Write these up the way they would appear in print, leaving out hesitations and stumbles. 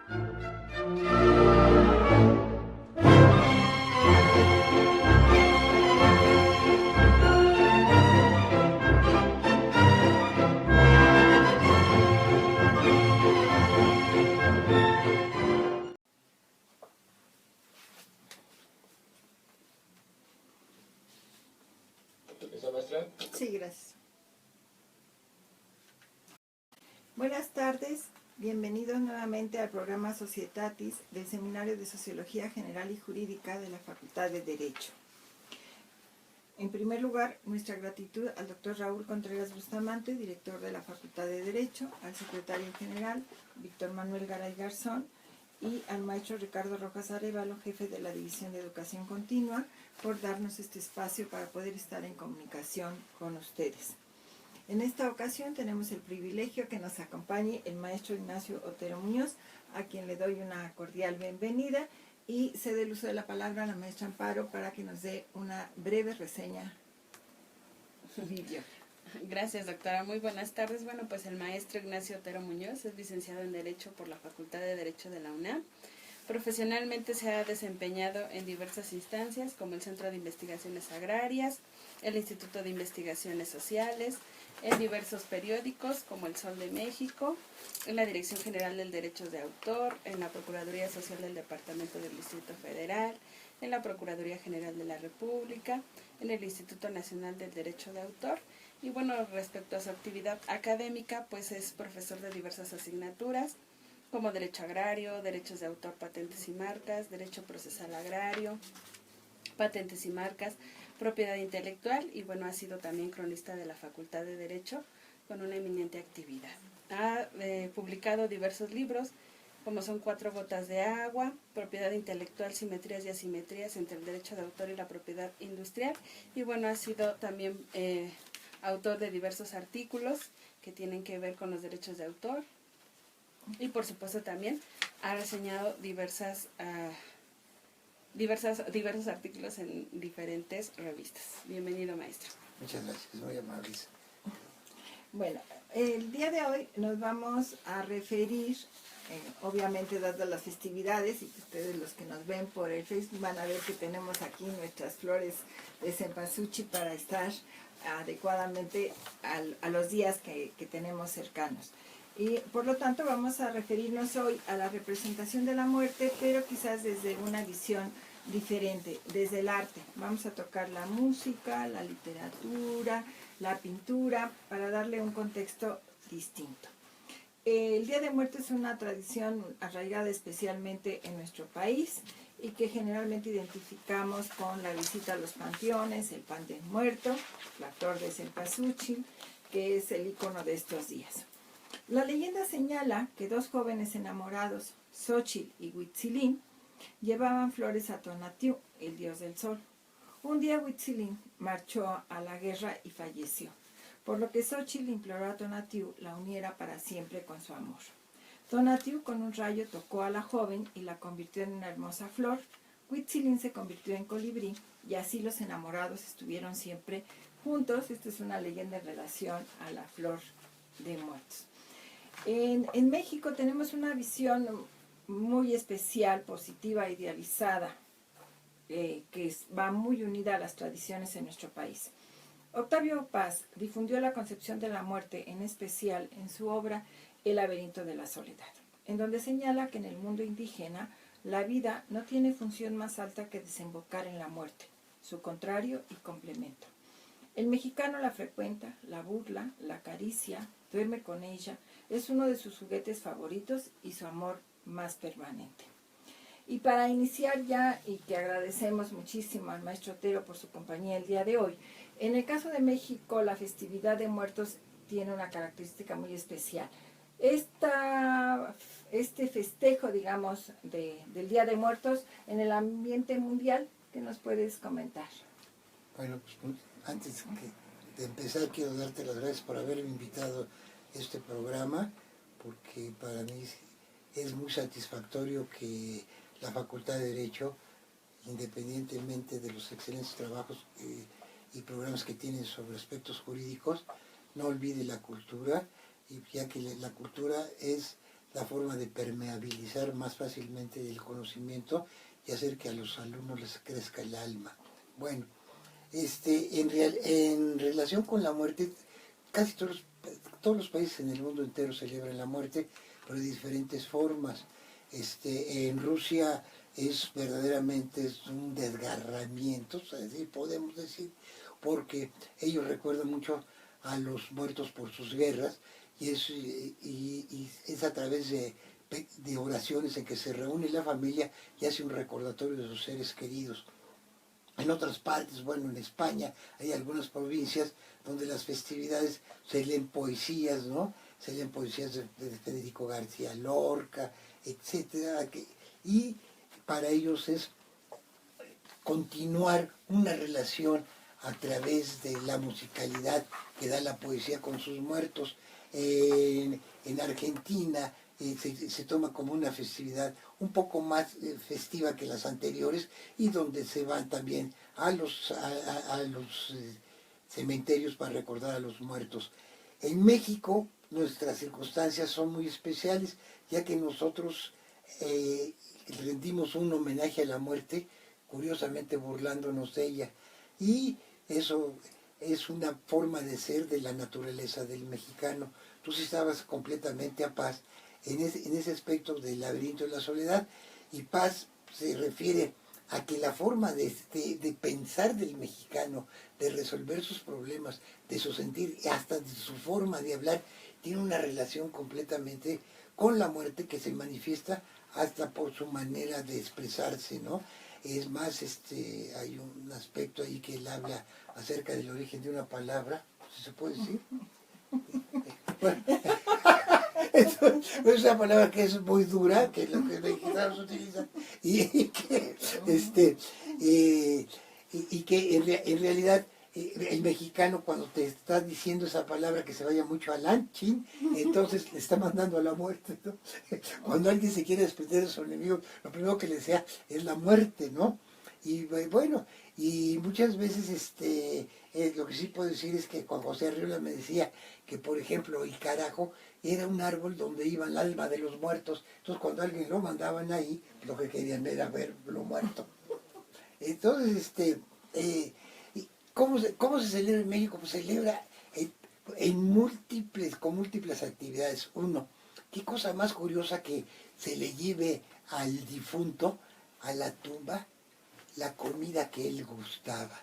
Sí, gracias. Buenas tardes, bienvenidos nuevamente al programa Societatis del Seminario de Sociología General y Jurídica de la Facultad de Derecho. En primer lugar, nuestra gratitud al doctor Raúl Contreras Bustamante, director de la Facultad de Derecho, al secretario general, Víctor Manuel Garay Garzón, y al maestro Ricardo Rojas Arévalo, jefe de la División de Educación Continua, por darnos este espacio para poder estar en comunicación con ustedes. En esta ocasión tenemos el privilegio que nos acompañe el maestro Ignacio Otero Muñoz, a quien le doy una cordial bienvenida, y cedo el uso de la palabra a la maestra Amparo para que nos dé una breve reseña bibliográfica. Gracias, doctora. Muy buenas tardes. Bueno, pues el maestro Ignacio Otero Muñoz es licenciado en Derecho por la Facultad de Derecho de la UNAM. Profesionalmente se ha desempeñado en diversas instancias, como el Centro de Investigaciones Agrarias, el Instituto de Investigaciones Sociales, en diversos periódicos como El Sol de México, en la Dirección General del Derecho de Autor, en la Procuraduría Social del Departamento del Distrito Federal, en la Procuraduría General de la República, en el Instituto Nacional del Derecho de Autor. Y bueno, respecto a su actividad académica, pues es profesor de diversas asignaturas, como Derecho Agrario, Derechos de Autor, Patentes y Marcas, Derecho Procesal Agrario, Patentes y Marcas, Propiedad Intelectual, y bueno, ha sido también cronista de la Facultad de Derecho con una eminente actividad. Ha publicado diversos libros, como son 4 gotas de agua, Propiedad Intelectual, Simetrías y Asimetrías entre el Derecho de Autor y la Propiedad Industrial, y bueno, ha sido también autor de diversos artículos que tienen que ver con los derechos de autor, y por supuesto también ha reseñado diversos artículos en diferentes revistas. Bienvenido, maestro. Muchas gracias, muy amables. Bueno, el día de hoy nos vamos a referir, obviamente dadas las festividades, y que ustedes los que nos ven por el Facebook van a ver que tenemos aquí nuestras flores de cempasúchil para estar adecuadamente a los días que tenemos cercanos. Y por lo tanto vamos a referirnos hoy a la representación de la muerte, pero quizás desde una visión diferente, desde el arte. Vamos a tocar la música, la literatura, la pintura, para darle un contexto distinto. El Día de Muertos es una tradición arraigada especialmente en nuestro país y que generalmente identificamos con la visita a los panteones, el pan de muerto, la flor de cempasúchil, que es el icono de estos días. La leyenda señala que 2 jóvenes enamorados, Xochitl y Huitzilín, llevaban flores a Tonatiuh, el dios del sol. Un día Huitzilín marchó a la guerra y falleció, por lo que Xochitl imploró a Tonatiuh la uniera para siempre con su amor. Tonatiuh con un rayo tocó a la joven y la convirtió en una hermosa flor. Huitzilín se convirtió en colibrí y así los enamorados estuvieron siempre juntos. Esta es una leyenda en relación a la flor de muertos. En México tenemos una visión muy especial, positiva, idealizada, que va muy unida a las tradiciones en nuestro país. Octavio Paz difundió la concepción de la muerte, en especial en su obra El laberinto de la soledad, en donde señala que en el mundo indígena la vida no tiene función más alta que desembocar en la muerte, su contrario y complemento. El mexicano la frecuenta, la burla, la acaricia, duerme con ella, es uno de sus juguetes favoritos y su amor más permanente. Y para iniciar ya, y que agradecemos muchísimo al maestro Otero por su compañía el día de hoy, en el caso de México la festividad de muertos tiene una característica muy especial. Este festejo, digamos, del Día de Muertos en el ambiente mundial, ¿qué nos puedes comentar? Bueno, pues antes de empezar quiero darte las gracias por haberme invitado a este programa, porque para mí es muy satisfactorio que la Facultad de Derecho, independientemente de los excelentes trabajos y programas que tienen sobre aspectos jurídicos, no olvide la cultura, y ya que la cultura es la forma de permeabilizar más fácilmente el conocimiento y hacer que a los alumnos les crezca el alma. Bueno, en relación con la muerte, casi todos los países en el mundo entero celebran la muerte, pero de diferentes formas. En Rusia es verdaderamente un desgarramiento, podemos decir, porque ellos recuerdan mucho a los muertos por sus guerras y es a través de oraciones en que se reúne la familia y hace un recordatorio de sus seres queridos. En otras partes, bueno, en España hay algunas provincias donde las festividades se leen poesías, ¿no? Se leen poesías de Federico García Lorca, etcétera, y para ellos es continuar una relación a través de la musicalidad que da la poesía con sus muertos. En Argentina se toma como una festividad un poco más festiva que las anteriores y donde se van también a los cementerios para recordar a los muertos. En México nuestras circunstancias son muy especiales, ya que nosotros rendimos un homenaje a la muerte, curiosamente burlándonos de ella, y eso es una forma de ser de la naturaleza del mexicano. Tú sí estabas completamente a paz en ese aspecto del laberinto de la soledad, y paz se refiere a que la forma de pensar del mexicano, de resolver sus problemas, de su sentir, hasta de su forma de hablar, tiene una relación completamente con la muerte que se manifiesta hasta por su manera de expresarse, ¿no? Es más, hay un aspecto ahí que él habla acerca del origen de una palabra, ¿si se puede decir? Bueno, es una palabra que es muy dura, que es lo que los mexicanos utilizan, y que en realidad el mexicano cuando te está diciendo esa palabra que se vaya mucho al lanchin, entonces le está mandando a la muerte, ¿no? Cuando alguien se quiere desprender de su enemigo, lo primero que le desea es la muerte, ¿no? Y bueno, y muchas veces lo que sí puedo decir es que Juan José Arriola me decía que, por ejemplo, el carajo era un árbol donde iba el alma de los muertos. Entonces, cuando alguien lo mandaban ahí, lo que querían era verlo muerto. Entonces, ¿cómo se celebra en México? Pues se celebra con múltiples actividades. Uno, qué cosa más curiosa que se le lleve al difunto a la tumba la comida que él gustaba.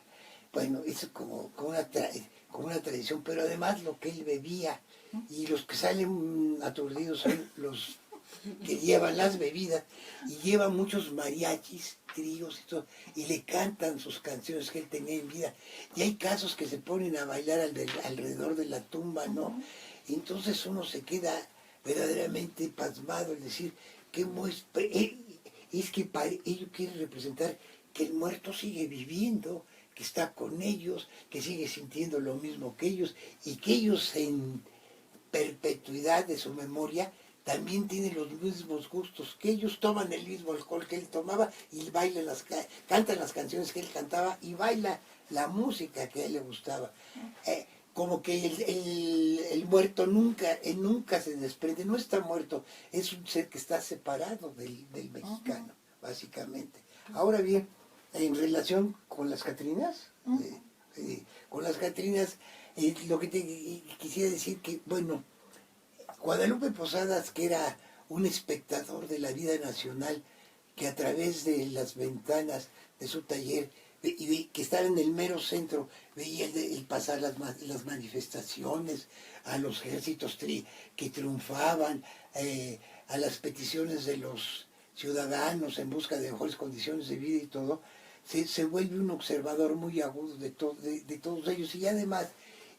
Bueno, eso como una tradición, pero además lo que él bebía. Y los que salen aturdidos son los que llevan las bebidas y llevan muchos mariachis, tríos y todo, y le cantan sus canciones que él tenía en vida. Y hay casos que se ponen a bailar alrededor de la tumba, ¿no? Y entonces uno se queda verdaderamente pasmado, es decir, es que ellos quieren representar que el muerto sigue viviendo, que está con ellos, que sigue sintiendo lo mismo que ellos, y que ellos en perpetuidad de su memoria también tienen los mismos gustos, que ellos toman el mismo alcohol que él tomaba y cantan las canciones que él cantaba y baila la música que a él le gustaba. Como que el muerto nunca se desprende, no está muerto, es un ser que está separado del mexicano, básicamente. Ahora bien, en relación con las Catrinas, lo que te quisiera decir que, bueno, Guadalupe Posadas, que era un espectador de la vida nacional, que a través de las ventanas de su taller, que estaba en el mero centro, veía el pasar las manifestaciones, a los ejércitos que triunfaban, a las peticiones de los ciudadanos en busca de mejores condiciones de vida y todo, se vuelve un observador muy agudo de todos ellos. Y además,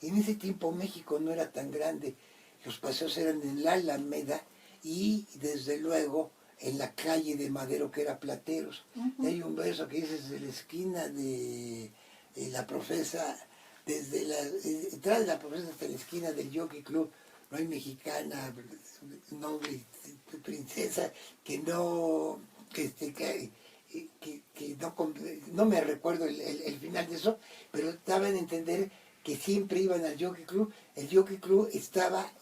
en ese tiempo México no era tan grande, los paseos eran en la Alameda y desde luego en la calle de Madero, que era Plateros. Y hay un verso que dice: desde la esquina de la Profesa, desde la entrada de la Profesa hasta la esquina del Jockey Club, no hay mexicana, noble princesa que no no me recuerdo el final de eso, pero daban a entender que siempre iban al Jockey Club. El Jockey Club estaba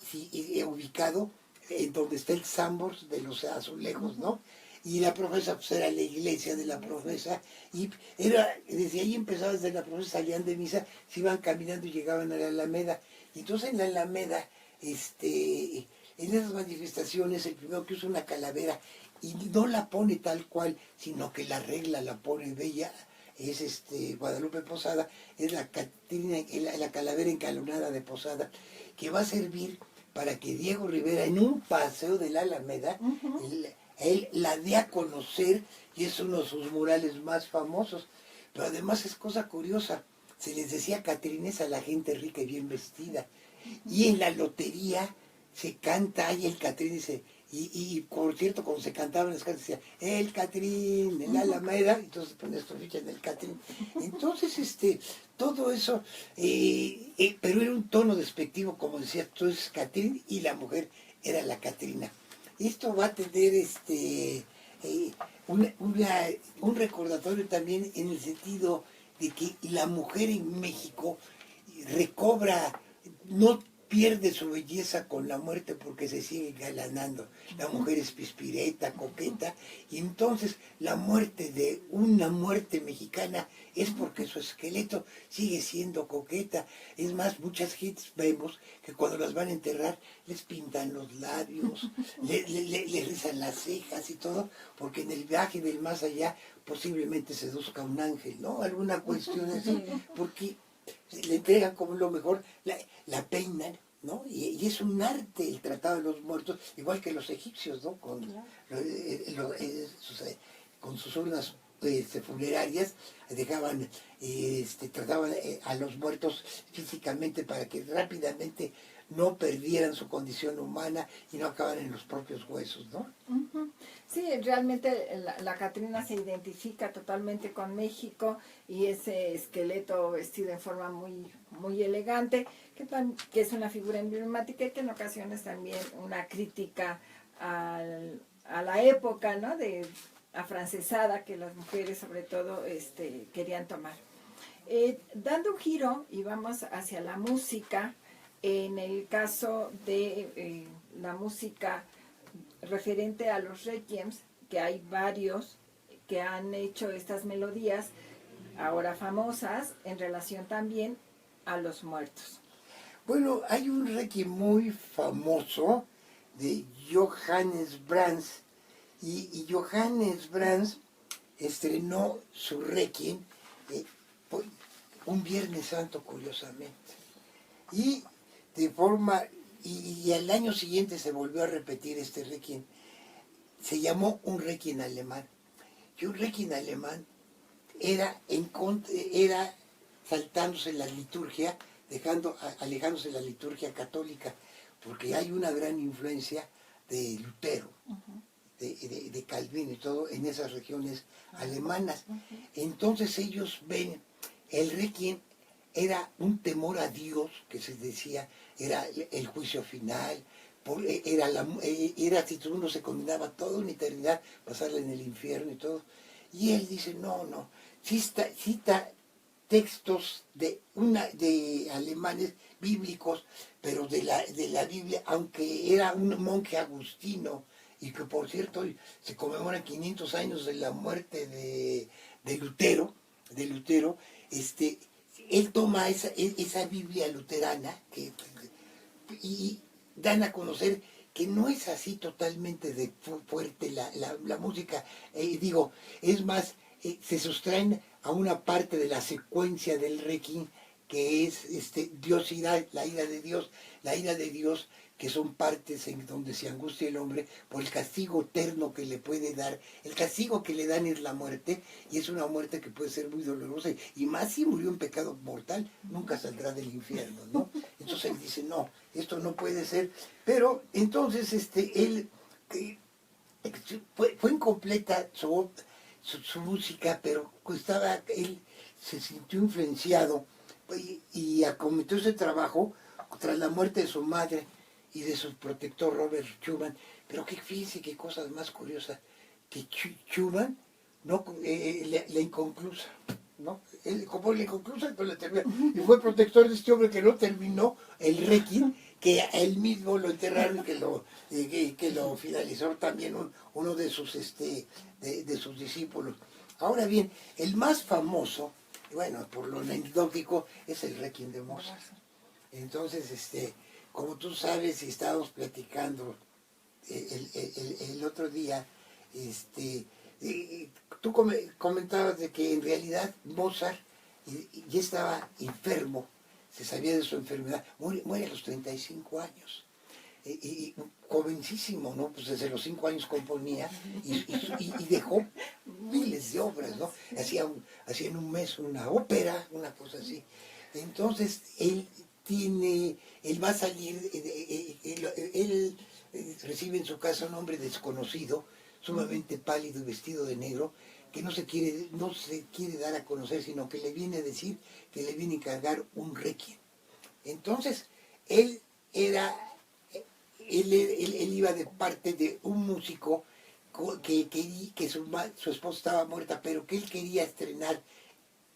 ubicado en donde está el Sambors de los azulejos, ¿no? Y la profesa pues era la iglesia de la profesa, y era, desde ahí empezaba, desde la profesa salían de misa, se iban caminando y llegaban a la Alameda. Y entonces en la Alameda, en esas manifestaciones, el primero que usa una calavera, y no la pone tal cual, sino que la arregla, la pone bella, es Guadalupe Posada, es la Catrina, la calavera encalonada de Posada, que va a servir para que Diego Rivera, en un paseo de la Alameda, él la dé a conocer, y es uno de sus murales más famosos. Pero además es cosa curiosa, se les decía Catrines a la gente rica y bien vestida, y en la lotería se canta, ahí el Catrín dice, y por cierto, cuando se cantaban las canciones, decía, el Catrín, el Alameda, entonces pones tu ficha en el Catrín. Entonces, todo eso, pero era un tono despectivo, como decía, tú es Catrín, y la mujer era la Catrina. Esto va a tener un recordatorio también en el sentido de que la mujer en México recobra, no pierde su belleza con la muerte porque se sigue galanando. La mujer es pispireta, coqueta, y entonces la muerte de una muerte mexicana es porque su esqueleto sigue siendo coqueta. Es más, muchas gentes vemos que cuando las van a enterrar les pintan los labios, le rizan las cejas y todo, porque en el viaje del más allá posiblemente seduzca un ángel, ¿no? Alguna cuestión así, porque le entregan como lo mejor, la peinan, ¿no? Y es un arte el tratado de los muertos, igual que los egipcios, ¿no? Con sus urnas funerarias, dejaban, trataban a los muertos físicamente para que rápidamente no perdieran su condición humana y no acabaran en los propios huesos, ¿no? Sí, realmente la Catrina se identifica totalmente con México, y ese esqueleto vestido en forma muy, muy elegante, que es una figura emblemática y que en ocasiones también una crítica a la época, ¿no?, de afrancesada que las mujeres sobre todo querían tomar. Dando un giro y vamos hacia la música, en el caso de la música referente a los requiems, que hay varios que han hecho estas melodías ahora famosas en relación también a los muertos. Bueno, hay un requiem muy famoso de Johannes Brahms, y Johannes Brahms estrenó su requiem un Viernes Santo, curiosamente, y de forma, y al año siguiente se volvió a repetir este requiem. Se llamó un requiem alemán, y un requiem alemán era saltándose la liturgia, alejándose de la liturgia católica, porque hay una gran influencia de Lutero, de Calvino y todo en esas regiones alemanas. Entonces ellos ven, el requiem era un temor a Dios, que se decía, era el juicio final, era si uno se condenaba toda una eternidad, pasarla en el infierno y todo. Y él dice, no, cita textos de alemanes bíblicos, pero de la Biblia, aunque era un monje agustino, y que por cierto se conmemoran 500 años de la muerte de Lutero, él toma esa Biblia luterana y dan a conocer que no es así totalmente de fuerte la música, es más, se sustraen a una parte de la secuencia del requiem, que es Dios ira, la ira de Dios, que son partes en donde se angustia el hombre por el castigo eterno que le puede dar. El castigo que le dan es la muerte, y es una muerte que puede ser muy dolorosa, y más si murió en pecado mortal, nunca saldrá del infierno, ¿no? Entonces él dice, no, esto no puede ser. Pero entonces él fue incompleta su música, pero él se sintió influenciado y acometió ese trabajo tras la muerte de su madre y de su protector Robert Schumann. Pero fíjense qué cosas más curiosas, que Schumann, ¿no? La inconclusa, ¿no? Él como la inconclusa, pues la terminó, y fue protector de este hombre que no terminó el requiem, que él mismo lo enterraron que lo finalizó también uno de sus, de sus discípulos. Ahora bien, el más famoso, bueno, por lo anecdótico, es el Requiem de Mozart. Entonces, como tú sabes, y estábamos platicando el otro día, tú comentabas de que en realidad Mozart ya estaba enfermo, se sabía de su enfermedad, muere a los 35 años. Y jovencísimo, ¿no? Pues desde los 5 años componía y dejó miles de obras, ¿no? Hacía en un mes una ópera, una cosa así. Entonces, él va a salir, él recibe en su casa un hombre desconocido, sumamente pálido y vestido de negro, que no se quiere dar a conocer, sino que le viene a decir que le viene a encargar un requiem. Entonces, él iba de parte de un músico que su esposa estaba muerta, pero que él quería estrenar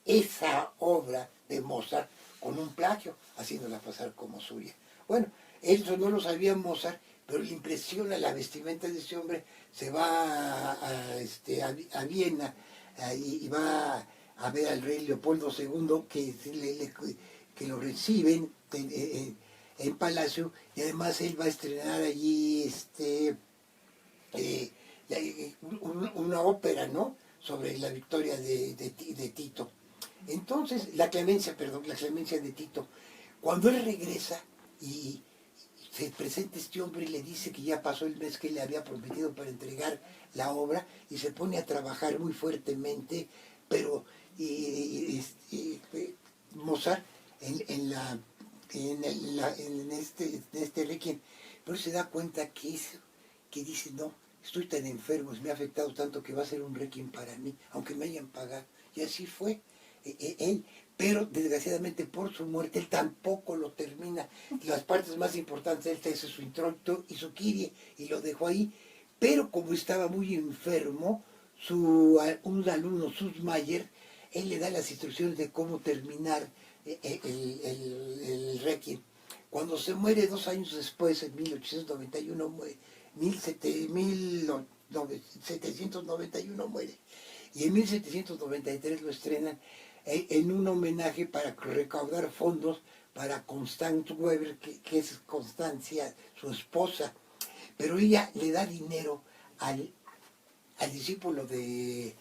esa obra de Mozart con un plagio, haciéndola pasar como suya. Bueno, eso no lo sabía Mozart, pero le impresiona la vestimenta de ese hombre, se va a Viena y va a ver al rey Leopoldo II, que lo reciben en Palacio, y además él va a estrenar allí una ópera, ¿no?, sobre la victoria de Tito. Entonces, la clemencia de Tito. Cuando él regresa y se presenta este hombre y le dice que ya pasó el mes que le había prometido para entregar la obra, y se pone a trabajar muy fuertemente, pero Mozart en este requiem, pero se da cuenta que dice, no, estoy tan enfermo, me ha afectado tanto que va a ser un requiem para mí, aunque me hayan pagado. Y así fue él, pero desgraciadamente por su muerte él tampoco lo termina. Las partes más importantes de él es su introito y su Kyrie, y lo dejó ahí, pero como estaba muy enfermo, un alumno, Sussmayer, él le da las instrucciones de cómo terminar el requiem. Cuando se muere 2 años después, en 1891, 1791 muere, y en 1793 lo estrenan en un homenaje para recaudar fondos para Constance Weber, que es Constancia, su esposa, pero ella le da dinero al discípulo de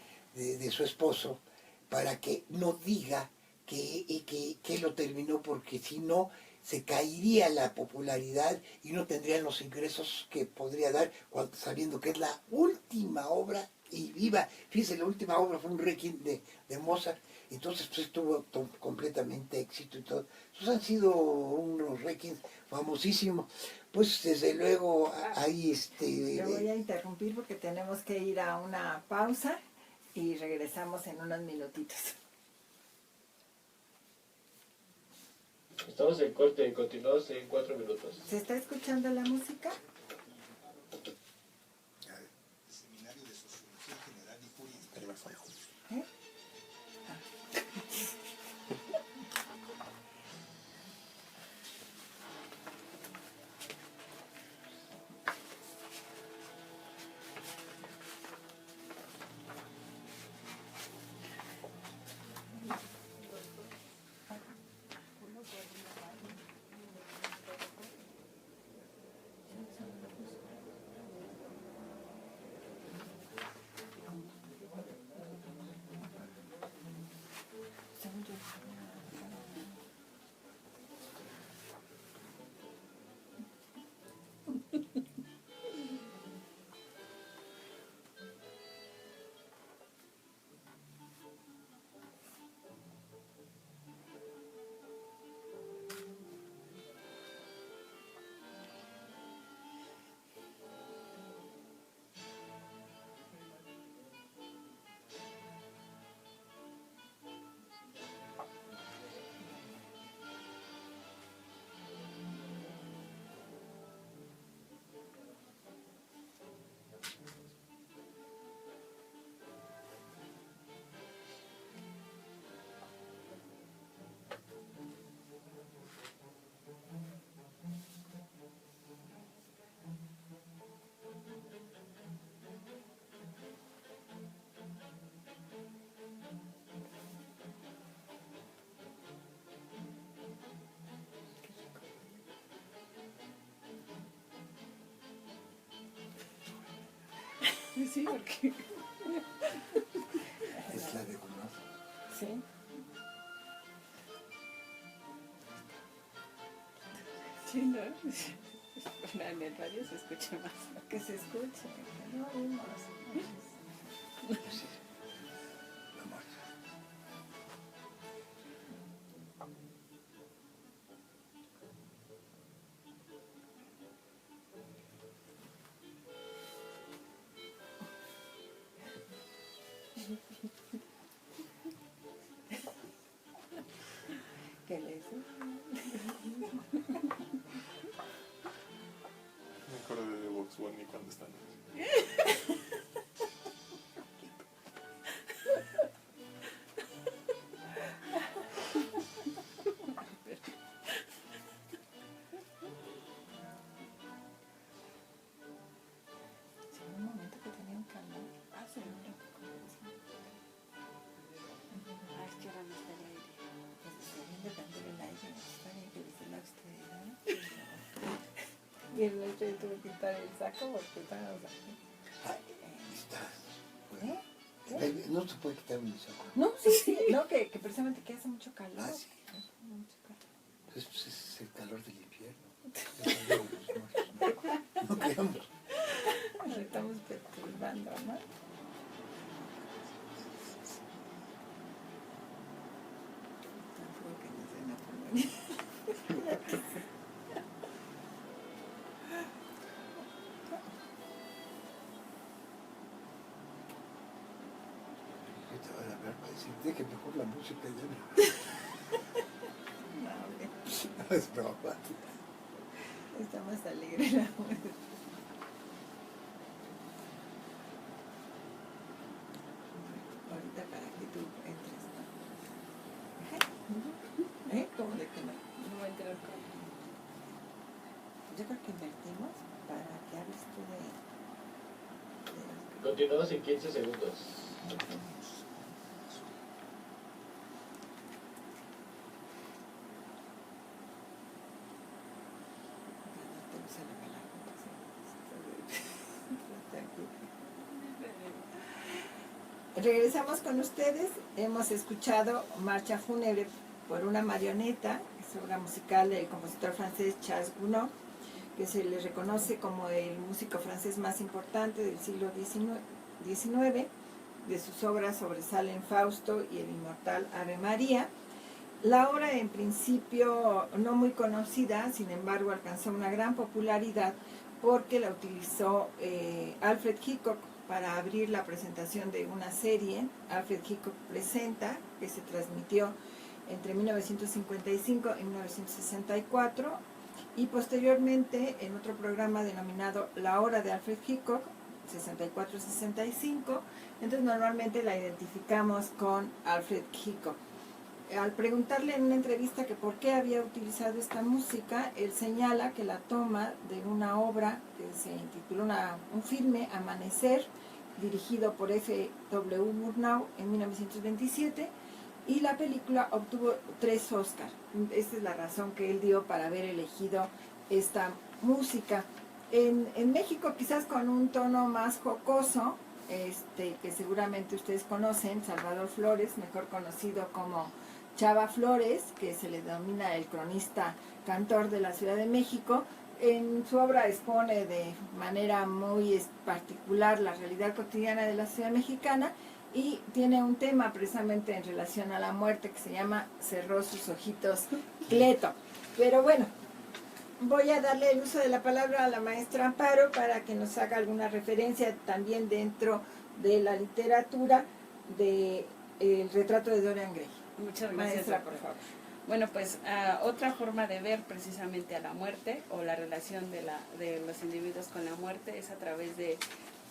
su esposo para que no diga que lo terminó, porque si no se caería la popularidad y no tendrían los ingresos que podría dar, sabiendo que es la última obra y viva. Fíjese, la última obra fue un requiem de Mozart, entonces pues tuvo completamente éxito y todo. Esos han sido unos requiems famosísimos. Pues desde luego hay Yo voy a interrumpir porque tenemos que ir a una pausa y regresamos en unos minutitos. Estamos en corte, continuamos en 4 minutos. ¿Se está escuchando la música? Seminario de Sociología General y Jurídica. ¿Eh? Sí, porque... Es la de uno. Sí. Sí, ¿no? Bueno, en el radio se escucha más. Que se escuche. Que no oímos. Sí. Vamos. ¿Qué le dice? Me acuerdo de Vox Bunny cuando están. Sí, en un momento que tenía un calor. Ah, sí. Ah, es que ahora no está el aire. Pues está viendo tanto el aire. Está bien que dice la austeridad. Y el noche tuve que quitar el saco porque estábamos aquí. Ay, estás. ¿Eh? No se puede quitar un saco. No, sí, sí. No, que precisamente que hace mucho calor. Ah, sí. Hace mucho calor. Pues es el calor del infierno. El calor de los muertos. No creamos. Nos estamos perturbando, ¿no? Tan frío que nos ven a poner. ¿Qué te van a hablar para decir? Deje mejor la música ya. No, hombre, No es broma. está más alegre la muerte. Ahorita para que tú entres, ¿no? ¿Eh? ¿Cómo de que no? No voy a enterar con... Yo creo que invertimos para que hables tú de Continuamos en 15 segundos. te gusta la palabra. Regresamos con ustedes. Hemos escuchado Marcha Fúnebre por una marioneta, es obra musical del compositor francés Charles Gounod, que se le reconoce como el músico francés más importante del siglo XIX. De sus obras sobresalen Fausto y el inmortal Ave María. La obra, en principio no muy conocida, sin embargo alcanzó una gran popularidad porque la utilizó Alfred Hitchcock para abrir la presentación de una serie, Alfred Hitchcock Presenta, que se transmitió entre 1955 y 1964, y posteriormente en otro programa denominado La Hora de Alfred Hitchcock, 64-65, entonces normalmente la identificamos con Alfred Hitchcock. Al preguntarle en una entrevista que por qué había utilizado esta música, él señala que la toma de una obra que se intituló un filme, Amanecer, dirigido por F.W. Murnau en 1927, y la película obtuvo 3 Oscars. Esta es la razón que él dio para haber elegido esta música. En México, quizás con un tono más jocoso, que seguramente ustedes conocen, Salvador Flores, mejor conocido como Chava Flores, que se le denomina el cronista cantor de la Ciudad de México. En su obra expone de manera muy particular la realidad cotidiana de la ciudad mexicana y tiene un tema precisamente en relación a la muerte que se llama Cerró sus ojitos Cleto. Pero bueno, voy a darle el uso de la palabra a la maestra Amparo para que nos haga alguna referencia también dentro de la literatura de El retrato de Dorian Gray. Muchas gracias, Maestra, por doctora. favor. Bueno, pues otra forma de ver precisamente a la muerte o la relación de los individuos con la muerte es a través de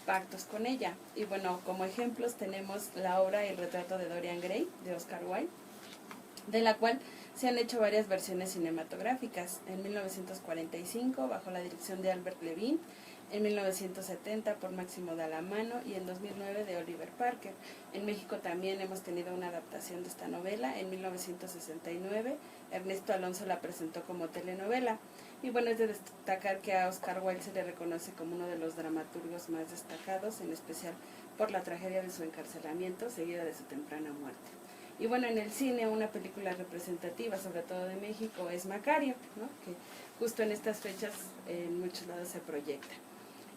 pactos con ella. Y bueno, como ejemplos tenemos la obra El retrato de Dorian Gray de Oscar Wilde, de la cual se han hecho varias versiones cinematográficas. En 1945, bajo la dirección de Albert Levine, en 1970 por Máximo Dalamano y en 2009 de Oliver Parker. En México también hemos tenido una adaptación de esta novela. En 1969 Ernesto Alonso la presentó como telenovela. Y bueno, es de destacar que a Oscar Wilde se le reconoce como uno de los dramaturgos más destacados, en especial por la tragedia de su encarcelamiento seguida de su temprana muerte. Y bueno, en el cine una película representativa, sobre todo de México, es Macario, ¿no? Que justo en estas fechas en muchos lados se proyecta.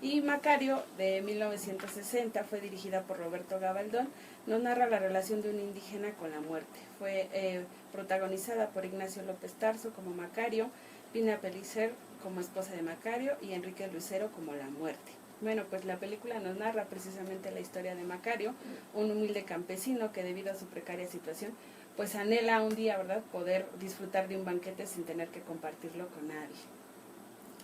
Y Macario, de 1960, fue dirigida por Roberto Gabaldón. Nos narra la relación de un indígena con la muerte. Fue protagonizada por Ignacio López Tarso como Macario, Pina Pellicer como esposa de Macario y Enrique Lucero como la muerte. Bueno, pues la película nos narra precisamente la historia de Macario, un humilde campesino que debido a su precaria situación, pues anhela un día, ¿verdad?, poder disfrutar de un banquete sin tener que compartirlo con nadie.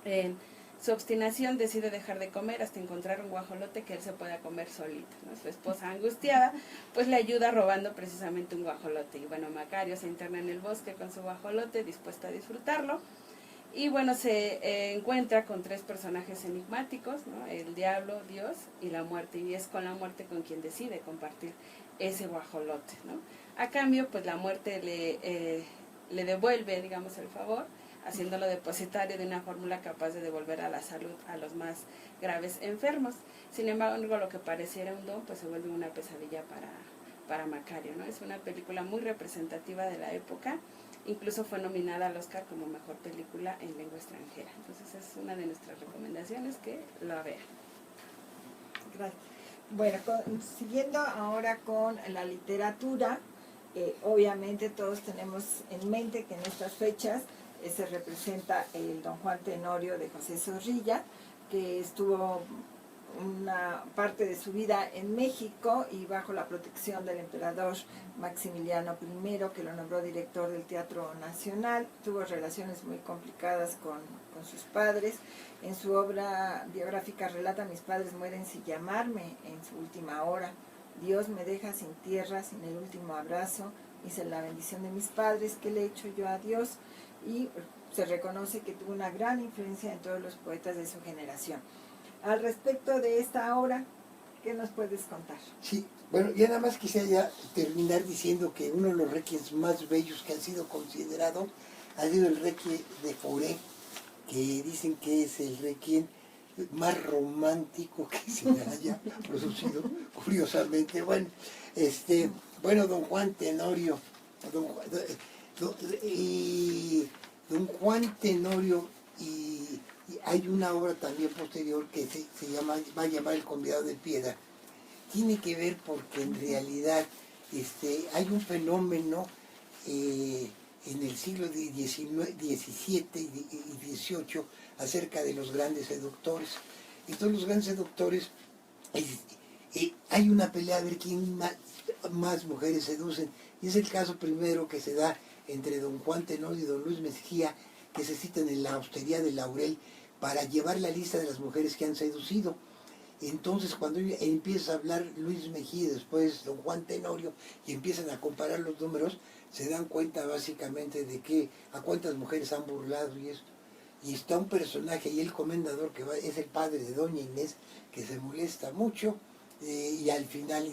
En su obstinación decide dejar de comer hasta encontrar un guajolote que él se pueda comer solito, ¿no? Su esposa, angustiada, pues le ayuda robando precisamente un guajolote. Y bueno, Macario se interna en el bosque con su guajolote, dispuesto a disfrutarlo. Y bueno, se encuentra con tres personajes enigmáticos, ¿no? El diablo, Dios y la muerte. Y es con la muerte con quien decide compartir ese guajolote, ¿no? A cambio, pues la muerte le devuelve, digamos, el favor, haciéndolo depositario de una fórmula capaz de devolver a la salud a los más graves enfermos. Sin embargo, lo que pareciera un don, pues se vuelve una pesadilla para Macario, ¿no? Es una película muy representativa de la época. Incluso fue nominada al Oscar como mejor película en lengua extranjera. Entonces es una de nuestras recomendaciones, que la vean. Gracias. Bueno, siguiendo ahora con la literatura, obviamente todos tenemos en mente que en estas fechas se representa el Don Juan Tenorio de José Zorrilla, que estuvo una parte de su vida en México y bajo la protección del emperador Maximiliano I, que lo nombró director del Teatro Nacional. Tuvo relaciones muy complicadas con sus padres. En su obra biográfica relata: mis padres mueren sin llamarme en su última hora. Dios me deja sin tierra, sin el último abrazo. Hice la bendición de mis padres, ¿qué le he hecho yo a Dios? Y se reconoce que tuvo una gran influencia en todos los poetas de su generación. Al respecto de esta obra, ¿qué nos puedes contar? Sí, bueno, ya nada más quisiera ya terminar diciendo que uno de los requiems más bellos que han sido considerados ha sido el requiem de Fauré, que dicen que es el requiem más romántico que se haya producido, curiosamente. Bueno, don Juan Tenorio, don Juan Tenorio, y hay una obra también posterior que va a llamar El convidado de piedra. Tiene que ver porque en realidad hay un fenómeno en el siglo XVII y XVIII acerca de los grandes seductores. Y todos los grandes seductores, hay una pelea a ver quién más mujeres seducen. Y es el caso primero que se da entre don Juan Tenorio y don Luis Mejía, que se citan en la Hostería de Laurel para llevar la lista de las mujeres que han seducido. Entonces, cuando empieza a hablar Luis Mejía y después don Juan Tenorio y empiezan a comparar los números, se dan cuenta básicamente de que a cuántas mujeres han burlado y esto. Y está un personaje ahí, el comendador, que es el padre de doña Inés, que se molesta mucho, y al final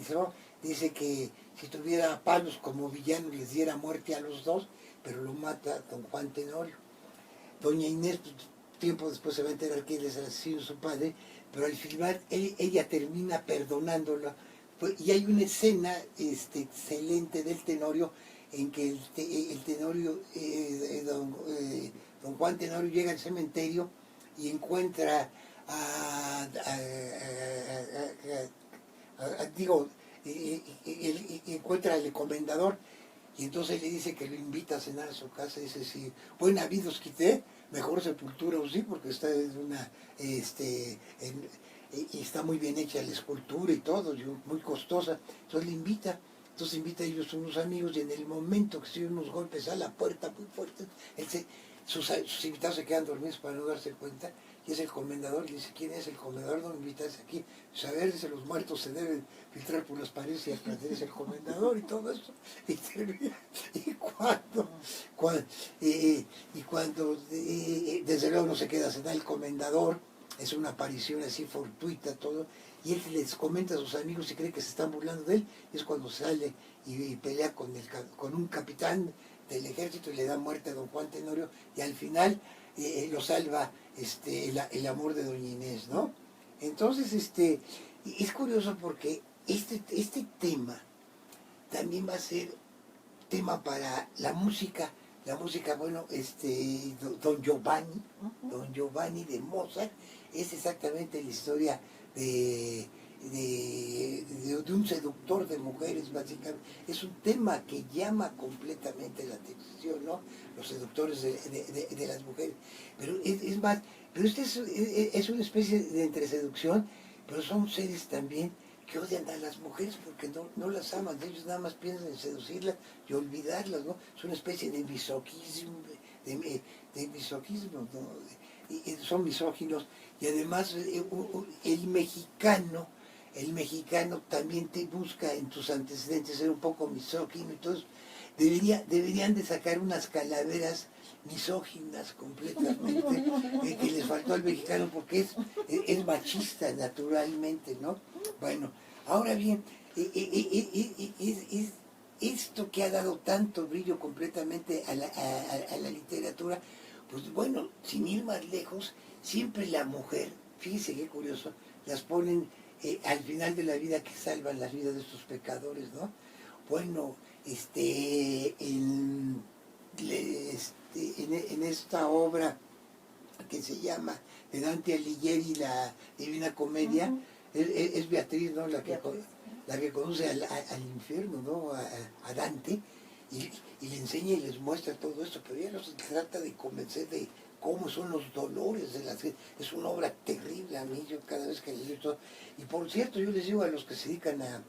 dice que si tuviera palos como villano les diera muerte a los dos, pero lo mata don Juan Tenorio. Doña Inés, tiempo después se va a enterar que él es el asesino de su padre, pero al final ella termina perdonándola. Y hay una escena excelente del Tenorio en que el Tenorio, don Juan Tenorio, llega al cementerio y encuentra encuentra al comendador, y entonces le dice que lo invita a cenar a su casa. Y dice: si buena vida os quité, mejor sepultura os di, porque está en una y está muy bien hecha la escultura y todo, muy costosa. Entonces le invita. Entonces invita a ellos unos amigos, y en el momento que se oyen unos golpes a la puerta muy fuertes, sus invitados se quedan dormidos para no darse cuenta, y es el comendador. Le dice: ¿quién es el comendador? ¿Dónde invitas aquí? Pues a ver, dice: los muertos se deben filtrar por las paredes y pertenece el comendador, y todo eso. Y termina. Y cuando desde luego no se queda a cenar el comendador, es una aparición así fortuita, todo, y él les comenta a sus amigos y cree que se están burlando de él, y es cuando sale y pelea con un capitán del ejército y le da muerte a don Juan Tenorio, y al final lo salva el amor de doña Inés, ¿no? Entonces, es curioso porque este tema también va a ser tema para la música, bueno, Don Giovanni de Mozart, es exactamente la historia de un seductor de mujeres, básicamente. Es un tema que llama completamente la atención, ¿no? Los seductores de las mujeres. Pero es más, pero es una especie de entreseducción, pero son seres también que odian a las mujeres porque no las aman, ellos nada más piensan en seducirlas y olvidarlas, ¿no? Es una especie de misoquismo, ¿no? Y son misóginos, y además el mexicano también te busca en tus antecedentes ser un poco misógino, entonces deberían de sacar unas calaveras misóginas completamente, que les faltó al mexicano porque es machista naturalmente, ¿no? Bueno, ahora bien, esto que ha dado tanto brillo completamente a la literatura, pues bueno, sin ir más lejos, siempre la mujer, fíjese qué curioso, las ponen al final de la vida que salvan las vidas de estos pecadores, ¿no? Bueno, en esta obra que se llama de Dante Alighieri, la Divina Comedia, es Beatriz, ¿no? La que conduce al infierno, ¿no? A Dante, y le enseña y les muestra todo esto, pero ella no se trata de convencer de cómo son los dolores de las gente. Es una obra terrible a mí, yo cada vez que leo todo. Y por cierto, yo les digo a los que se dedican a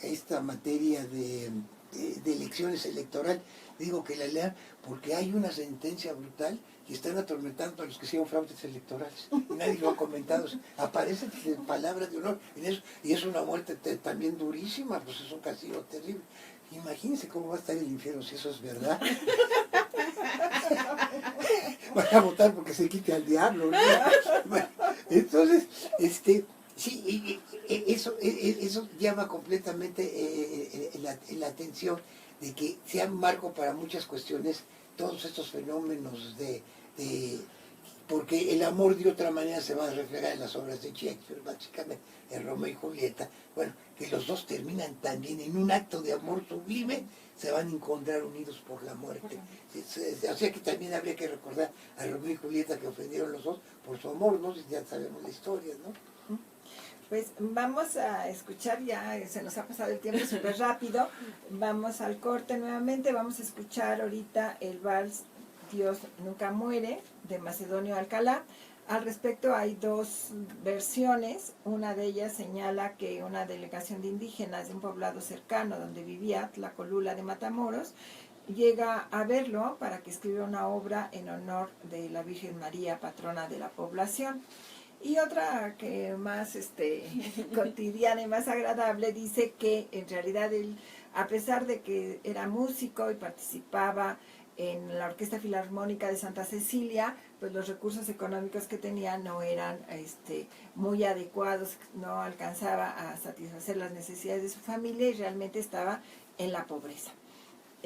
esta materia de elecciones electoral, digo que la lean porque hay una sentencia brutal y están atormentando a los que hicieron fraudes electorales. Y nadie lo ha comentado. Aparecen palabras de honor en eso, y es una muerte también durísima, pues es un castigo terrible. Imagínense cómo va a estar el infierno si eso es verdad. Van a votar porque se quite al diablo, ¿no? Bueno, entonces, sí, eso llama completamente la atención de que sea un marco para muchas cuestiones, todos estos fenómenos porque el amor de otra manera se va a reflejar en las obras de Shakespeare, básicamente en Romeo y Julieta, bueno, que los dos terminan también en un acto de amor sublime, se van a encontrar unidos por la muerte. O sea que también habría que recordar a Romeo y Julieta que ofendieron los dos por su amor, ¿no? Ya sabemos la historia, ¿no? Pues vamos a escuchar, ya se nos ha pasado el tiempo súper rápido, vamos al corte nuevamente, vamos a escuchar ahorita el vals Dios nunca muere, de Macedonio Alcalá. Al respecto hay dos versiones, una de ellas señala que una delegación de indígenas de un poblado cercano donde vivía Tlacolula de Matamoros, llega a verlo para que escriba una obra en honor de la Virgen María, patrona de la población. Y otra que más cotidiana y más agradable dice que en realidad él, a pesar de que era músico y participaba en la Orquesta Filarmónica de Santa Cecilia, pues los recursos económicos que tenía no eran muy adecuados, no alcanzaba a satisfacer las necesidades de su familia y realmente estaba en la pobreza.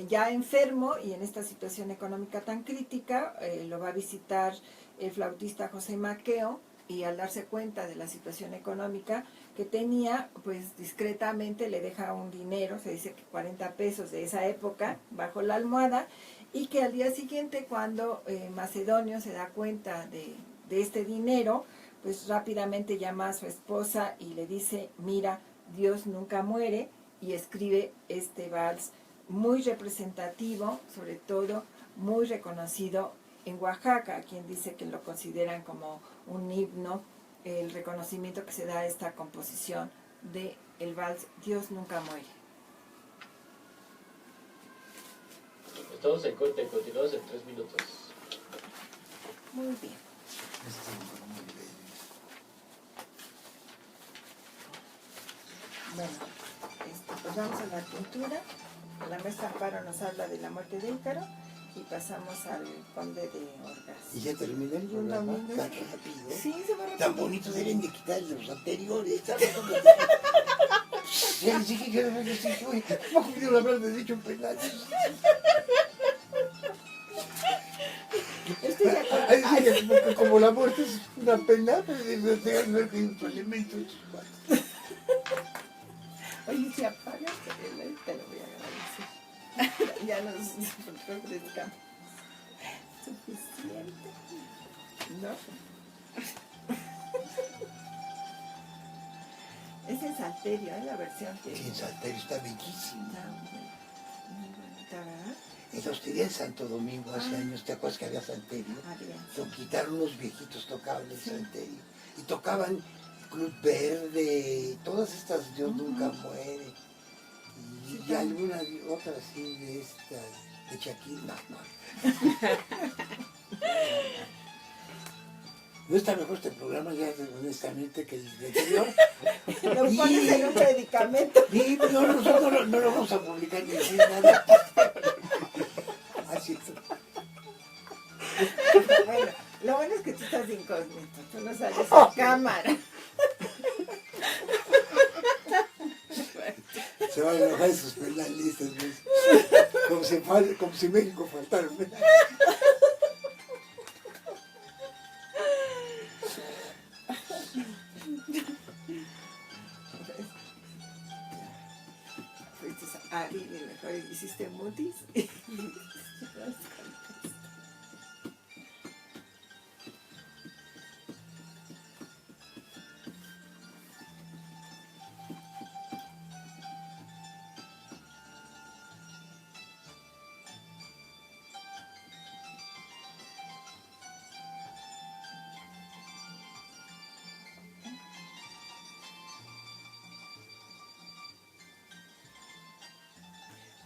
Ya enfermo y en esta situación económica tan crítica, lo va a visitar el flautista José Maqueo, y al darse cuenta de la situación económica que tenía, pues discretamente le deja un dinero, se dice que 40 pesos de esa época, bajo la almohada, y que al día siguiente, cuando Macedonio se da cuenta de este dinero, pues rápidamente llama a su esposa y le dice, mira, Dios nunca muere, y escribe este vals muy representativo, sobre todo muy reconocido en Oaxaca, quien dice que lo consideran como un himno, el reconocimiento que se da a esta composición de el vals Dios nunca muere. Estamos en corte, continuamos en 3 minutos. Muy bien. Bueno, pues vamos a la pintura. La maestra Amparo nos habla de la muerte de Ícaro y pasamos al Conde de Orgaz. Y ya terminé el Y un programa domingo. tan rápido. Sí, se va Tan rápido. bonito deben de quitar los anteriores. Ya les dije, ya les dije, oye, ¿cómo pudieron hablar de derecho penal? Estoy de acuerdo. Ay, sí, porque como la muerte es una pena, pues no tengan que elementos. Oye, si apagas, te lo voy a agradecer. Ya nos refrescamos. Suficiente. ¿No? Es en salterio, la versión que... Sí, en Salterio está bellísimo. Está muy bonita, ¿verdad? Entonces tenía en Santo Domingo hace Ah. años, ¿te acuerdas que había Salterio? Había. Lo quitaron unos viejitos, tocaban el Sí. Salterio. Y tocaban Club Verde, todas estas Dios Ujú. Nunca Muere. Sí, Y tam- alguna otra así de estas, de Shakira, no. No está mejor este programa ya, honestamente, que el anterior. Lo pones en un medicamento. Sí, pero nosotros no lo vamos a publicar ni decir nada. Así. Bueno, lo bueno es que tú estás incógnito, tú no sales a cámara. Se van a enojar esos penalistas, ¿ves? Como si México faltara. Fuiste a Ari y mejor hiciste mutis.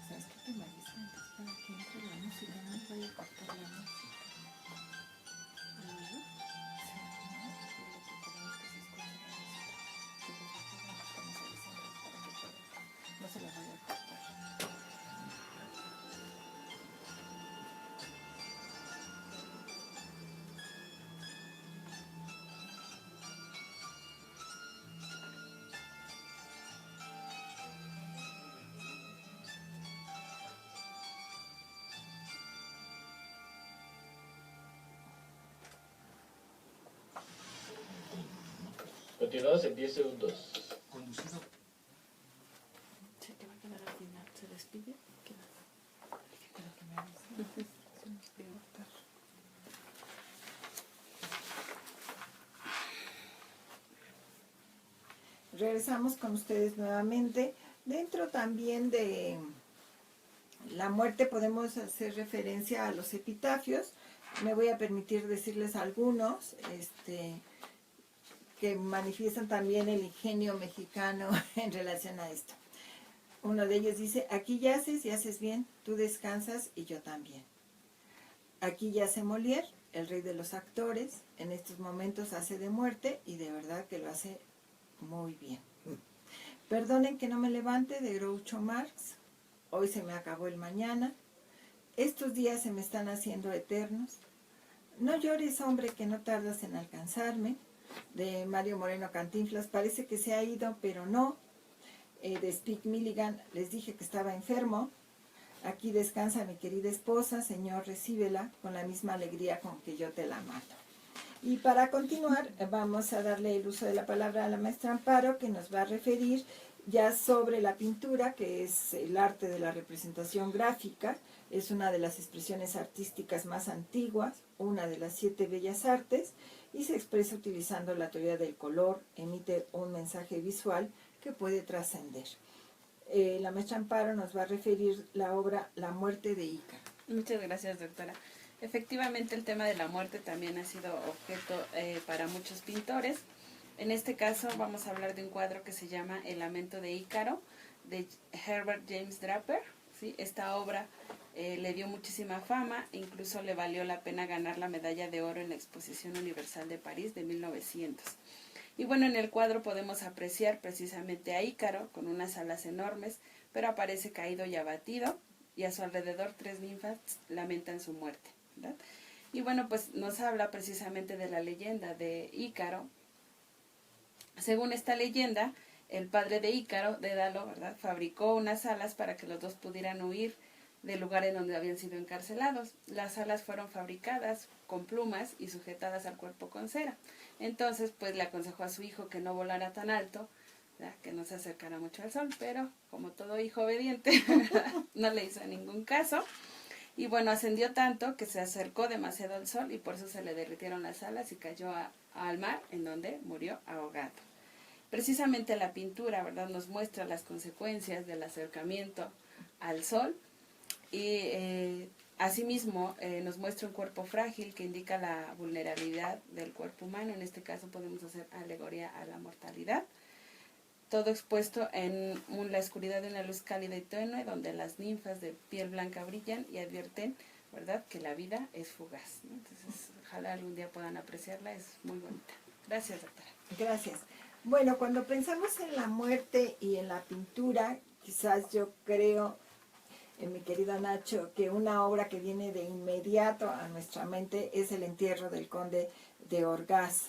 ¿Sabes qué te me dicen antes para que entre la música? No me vaya a cortar la música. Sí, ¿no? Y lo que queremos que se escuche la música. Que los recuerden como se dicen para que no se la vaya a cortar. Continuamos en 10 segundos. Conducido Se te va a quedar al final. ¿Se despide? Pero que me avisen. Se nos pierde. Regresamos con ustedes nuevamente. Dentro también de la muerte podemos hacer referencia a los epitafios. Me voy a permitir decirles algunos que manifiestan también el ingenio mexicano en relación a esto. Uno de ellos dice, aquí yaces y haces bien, tú descansas y yo también. Aquí yace Molière, el rey de los actores, en estos momentos hace de muerte y de verdad que lo hace muy bien. Perdonen que no me levante, de Groucho Marx. Hoy se me acabó el mañana. Estos días se me están haciendo eternos. No llores, hombre, que no tardas en alcanzarme, de Mario Moreno Cantinflas. Parece que se ha ido, pero no. De Spike Milligan, les dije que estaba enfermo. Aquí descansa mi querida esposa, Señor, recíbela con la misma alegría con que yo te la mato. Y para continuar, vamos a darle el uso de la palabra a la maestra Amparo, que nos va a referir ya sobre la pintura, que es el arte de la representación gráfica. Es una de las expresiones artísticas más antiguas, una de las 7 bellas artes, y se expresa utilizando la teoría del color, emite un mensaje visual que puede trascender. La maestra Amparo nos va a referir la obra La muerte de Ícaro. Muchas gracias, doctora. Efectivamente, el tema de la muerte también ha sido objeto para muchos pintores. En este caso vamos a hablar de un cuadro que se llama El lamento de Ícaro, de Herbert James Draper. ¿Sí? Esta obra le dio muchísima fama, incluso le valió la pena ganar la medalla de oro en la Exposición Universal de París de 1900. Y bueno, en el cuadro podemos apreciar precisamente a Ícaro con unas alas enormes, pero aparece caído y abatido, y a su alrededor 3 ninfas lamentan su muerte, ¿verdad? Y bueno, pues nos habla precisamente de la leyenda de Ícaro. Según esta leyenda, el padre de Ícaro, Dédalo, ¿verdad?, fabricó unas alas para que los dos pudieran huir del lugar en donde habían sido encarcelados. Las alas fueron fabricadas con plumas y sujetadas al cuerpo con cera. Entonces, pues le aconsejó a su hijo que no volara tan alto, ¿verdad?, que no se acercara mucho al sol, pero como todo hijo obediente, no le hizo ningún caso. Y bueno, ascendió tanto que se acercó demasiado al sol y por eso se le derritieron las alas y cayó al mar, en donde murió ahogado. Precisamente la pintura, ¿verdad?, nos muestra las consecuencias del acercamiento al sol y asimismo nos muestra un cuerpo frágil que indica la vulnerabilidad del cuerpo humano. En este caso podemos hacer alegoría a la mortalidad. Todo expuesto en la oscuridad de una luz cálida y tenue, donde las ninfas de piel blanca brillan y advierten, ¿verdad?, que la vida es fugaz, ¿no? Entonces, ojalá algún día puedan apreciarla, es muy bonita. Gracias, doctora. Gracias. Bueno, cuando pensamos en la muerte y en la pintura, quizás yo creo, mi querido Nacho, que una obra que viene de inmediato a nuestra mente es El entierro del conde de Orgaz.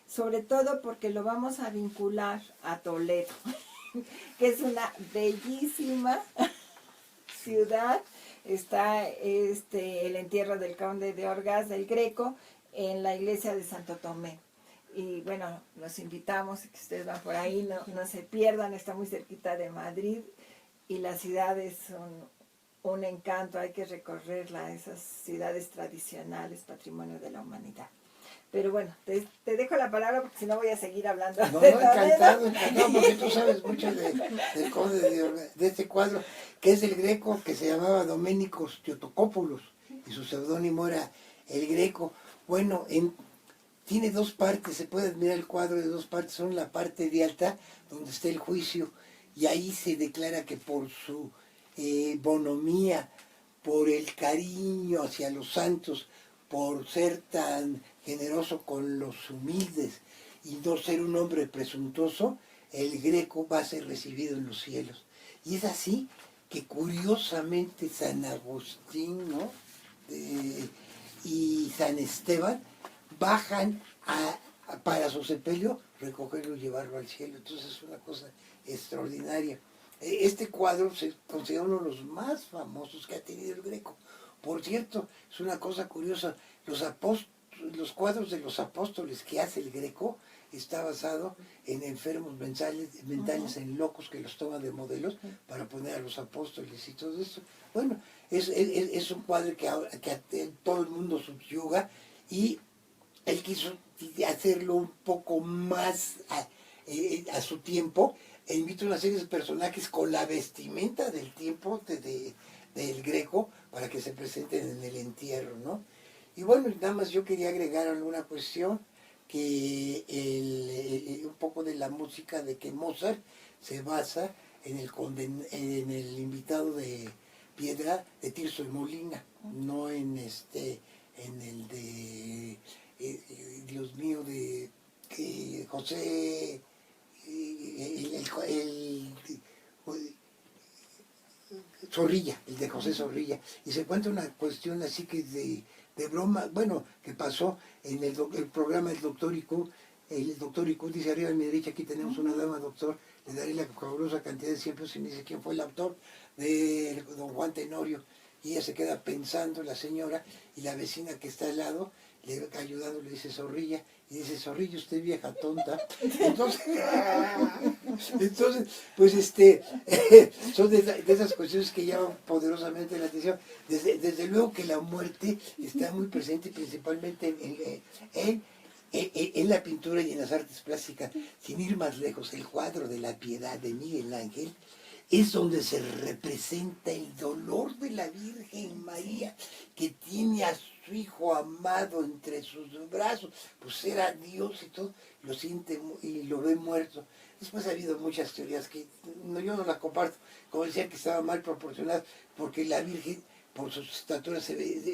Sobre todo porque lo vamos a vincular a Toledo, que es una bellísima ciudad. Está el entierro del conde de Orgaz del Greco en la iglesia de Santo Tomé. Y bueno, los invitamos, que ustedes van por ahí, no se pierdan, está muy cerquita de Madrid y la ciudad es un encanto, hay que recorrerla, esas ciudades tradicionales, patrimonio de la humanidad. Pero bueno, te dejo la palabra porque si no voy a seguir hablando. No, encantado, porque tú sabes mucho del conde de este cuadro, que es el Greco, que se llamaba Doménicos Teotocópulos, y su seudónimo era el Greco. Bueno, tiene dos partes, se puede admirar el cuadro de dos partes. Son la parte de alta, donde está el juicio, y ahí se declara que por su bonomía, por el cariño hacia los santos, por ser tan generoso con los humildes y no ser un hombre presuntuoso, el Greco va a ser recibido en los cielos. Y es así que curiosamente San Agustín, ¿no?, y San Esteban bajan para su sepelio, recogerlo y llevarlo al cielo. Entonces es una cosa extraordinaria. Este cuadro se considera uno de los más famosos que ha tenido el Greco. Por cierto, es una cosa curiosa, los cuadros de los apóstoles que hace el Greco está basado en enfermos mentales, en locos que los toman de modelos para poner a los apóstoles y todo eso. Bueno, es un cuadro que todo el mundo subyuga, y él quiso hacerlo un poco más a su tiempo, e invita una serie de personajes con la vestimenta del tiempo del Greco para que se presenten en el entierro, ¿no? Y bueno, nada más yo quería agregar alguna cuestión, que un poco de la música, de que Mozart se basa en el invitado de piedra de Tirso de Molina, no en el de Dios mío, de José, Zorrilla, el de José Zorrilla. Y se cuenta una cuestión así que de broma, bueno, que pasó en el programa del Doctor IQ. El Doctor IQ dice: arriba a mi derecha, aquí tenemos una dama, doctor, le daré la fabulosa cantidad de 100 pesos, y me dice quién fue el autor de don Juan Tenorio. Y ella se queda pensando, la señora, y la vecina que está al lado, le ayudando, le dice Zorrilla, y dice: Zorrilla, usted vieja tonta. Entonces pues son de esas cuestiones que llaman poderosamente la atención. Desde luego que la muerte está muy presente, principalmente en la pintura y en las artes plásticas. Sin ir más lejos, el cuadro de la Piedad de Miguel Ángel es donde se representa el dolor de la Virgen María, que tiene a su hijo amado entre sus brazos, pues era Dios y todo, lo siente y lo ve muerto. Después ha habido muchas teorías que yo no las comparto, como decían que estaba mal proporcionado, porque la Virgen, por sus estaturas,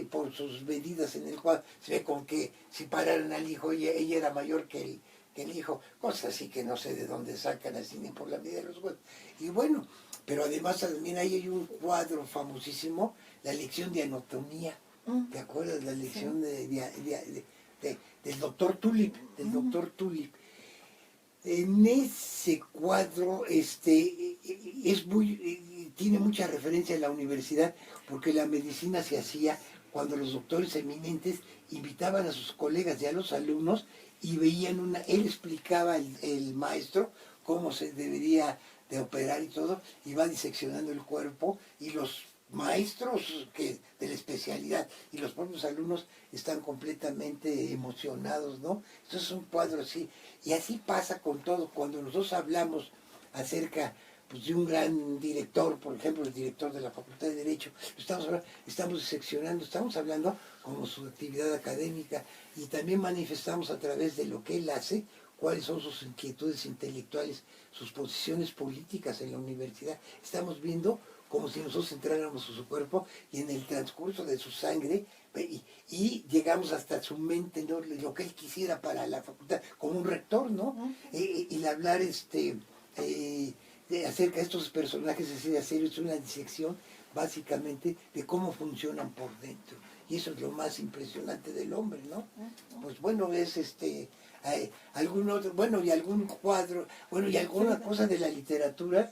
por sus medidas en el cuadro, se ve como que si pararan al hijo, ella era mayor que que el hijo, cosas así que no sé de dónde sacan así ni por la vida de los huevos. Y bueno, pero además también ahí hay un cuadro famosísimo, la lección de anatomía. ¿Te acuerdas? La lección del doctor Tulip, En ese cuadro tiene mucha referencia a la universidad, porque la medicina se hacía cuando los doctores eminentes invitaban a sus colegas y a los alumnos y veían él explicaba el maestro cómo se debería de operar y todo, y va diseccionando el cuerpo, y los maestros de la especialidad y los propios alumnos están completamente emocionados, ¿no? Entonces es un cuadro así, y así pasa con todo. Cuando nosotros hablamos acerca pues, de un gran director, por ejemplo, el director de la Facultad de Derecho, estamos diseccionando, estamos hablando como su actividad académica, y también manifestamos a través de lo que él hace, cuáles son sus inquietudes intelectuales, sus posiciones políticas en la universidad. Estamos viendo como si nosotros entráramos a su cuerpo y en el transcurso de su sangre, y llegamos hasta su mente, ¿no? Lo que él quisiera para la facultad, como un rector, ¿no? Y hablar acerca de estos personajes, es decir, es una disección básicamente de cómo funcionan por dentro. Y eso es lo más impresionante del hombre, ¿no? Pues bueno, es algún otro, bueno, y algún cuadro, bueno, y alguna cosa de la literatura.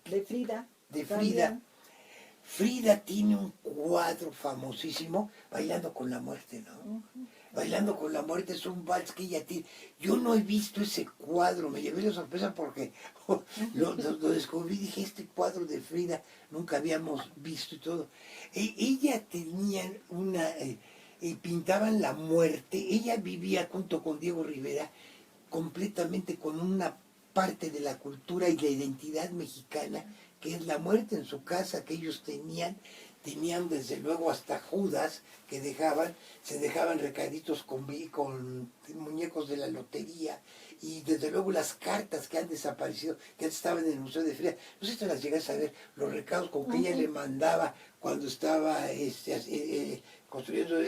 De Frida. De Frida. También. Frida tiene un cuadro famosísimo, Bailando con la Muerte, ¿no? Bailando con la Muerte es un vals que ella tiene. Yo no he visto ese cuadro, me llevé la sorpresa porque lo descubrí, dije, este cuadro de Frida nunca habíamos visto y todo. Ella tenía pintaban la muerte, ella vivía junto con Diego Rivera completamente con una parte de la cultura y la identidad mexicana, que es la muerte en su casa, que ellos tenían desde luego hasta Judas, que se dejaban recaditos con muñecos de la lotería, y desde luego las cartas que han desaparecido, que antes estaban en el Museo de Frida. No sé si te las llegas a ver, los recados con que ella le mandaba cuando estaba construyendo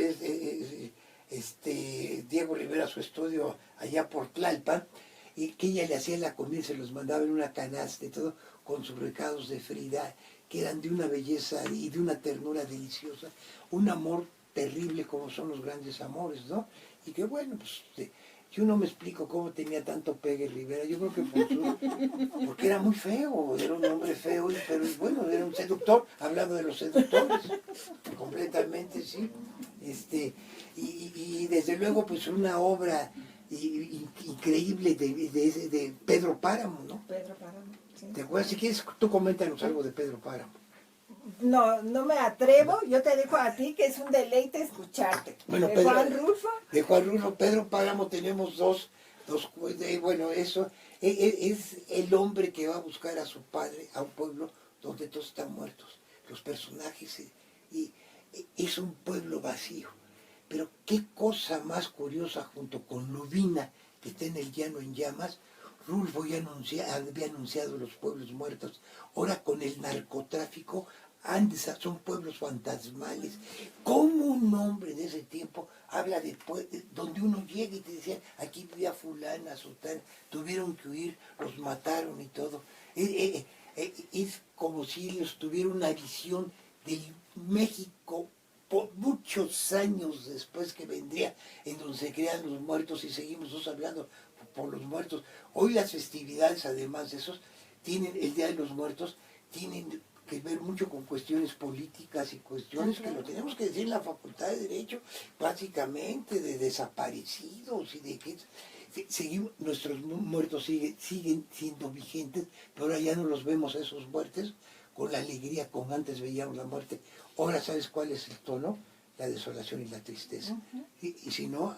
Diego Rivera su estudio allá por Tlalpan, y que ella le hacía la comida, se los mandaba en una canasta y todo, con sus recados de Frida, que eran de una belleza y de una ternura deliciosa, un amor terrible como son los grandes amores, ¿no? Y que bueno, pues yo no me explico cómo tenía tanto pegue Rivera, yo creo que porque era muy feo, era un hombre feo, pero bueno, era un seductor, hablando de los seductores, completamente, sí. Y desde luego pues una obra increíble de Pedro Páramo, ¿no? Pedro Páramo, sí. ¿Te acuerdas? Si quieres, tú coméntanos algo de Pedro Páramo. No me atrevo, yo te dejo a ti, que es un deleite escucharte. Bueno, ¿De Juan Rulfo? De Juan Rulfo, Pedro Páramo tenemos dos bueno, eso es el hombre que va a buscar a su padre a un pueblo donde todos están muertos. Los personajes, y es un pueblo vacío. Pero qué cosa más curiosa, junto con Lubina, que está en el llano en llamas, Rulfo ya había anunciado los pueblos muertos. Ahora con el narcotráfico, son pueblos fantasmales. ¿Cómo un hombre de ese tiempo habla de donde uno llega y te decía, aquí vivía fulana, sutana, tuvieron que huir, los mataron y todo? Es como si ellos tuvieran una visión del México por muchos años después que vendría, en donde se crean los muertos, y seguimos nosotros hablando por los muertos. Hoy las festividades, además de esos, el Día de los Muertos, tienen que ver mucho con cuestiones políticas y cuestiones que lo tenemos que decir en la Facultad de Derecho, básicamente de desaparecidos y de que nuestros muertos siguen siendo vigentes, pero ahora ya no los vemos a esos muertos con la alegría como antes veíamos la muerte. Ahora, ¿sabes cuál es el tono? La desolación y la tristeza. Y si no,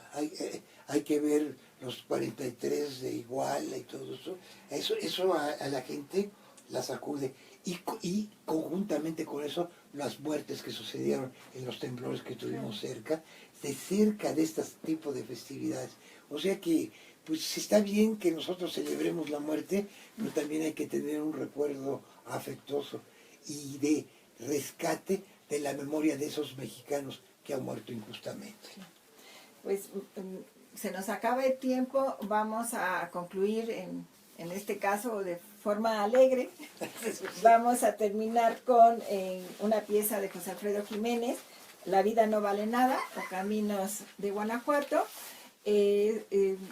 hay que ver los 43 de Iguala y todo eso. Eso a la gente la sacude. Y conjuntamente con eso, las muertes que sucedieron en los temblores que tuvimos cerca de este tipo de festividades. O sea que, pues está bien que nosotros celebremos la muerte, pero también hay que tener un recuerdo afectuoso y de rescate de la memoria de esos mexicanos que han muerto injustamente. pues se nos acaba el tiempo, vamos a concluir en este caso de forma alegre. Vamos a terminar con una pieza de José Alfredo Jiménez, La vida no vale nada, o Caminos de Guanajuato.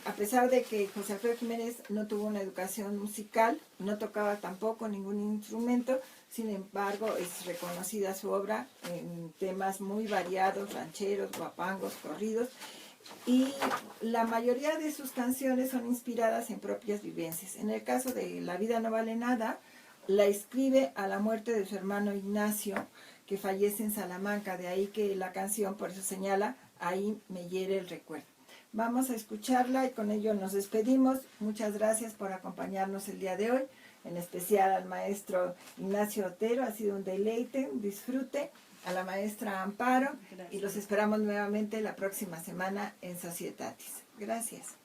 A pesar de que José Alfredo Jiménez no tuvo una educación musical, no tocaba tampoco ningún instrumento, sin embargo es reconocida su obra en temas muy variados, rancheros, guapangos, corridos, y la mayoría de sus canciones son inspiradas en propias vivencias. En el caso de La vida no vale nada, la escribe a la muerte de su hermano Ignacio, que fallece en Salamanca, de ahí que la canción, por eso señala, ahí me hiere el recuerdo. Vamos a escucharla y con ello nos despedimos. Muchas gracias por acompañarnos el día de hoy, en especial al maestro Ignacio Otero, ha sido un deleite, un disfrute, a la maestra Amparo, Gracias. y los esperamos nuevamente la próxima semana en Societatis. Gracias.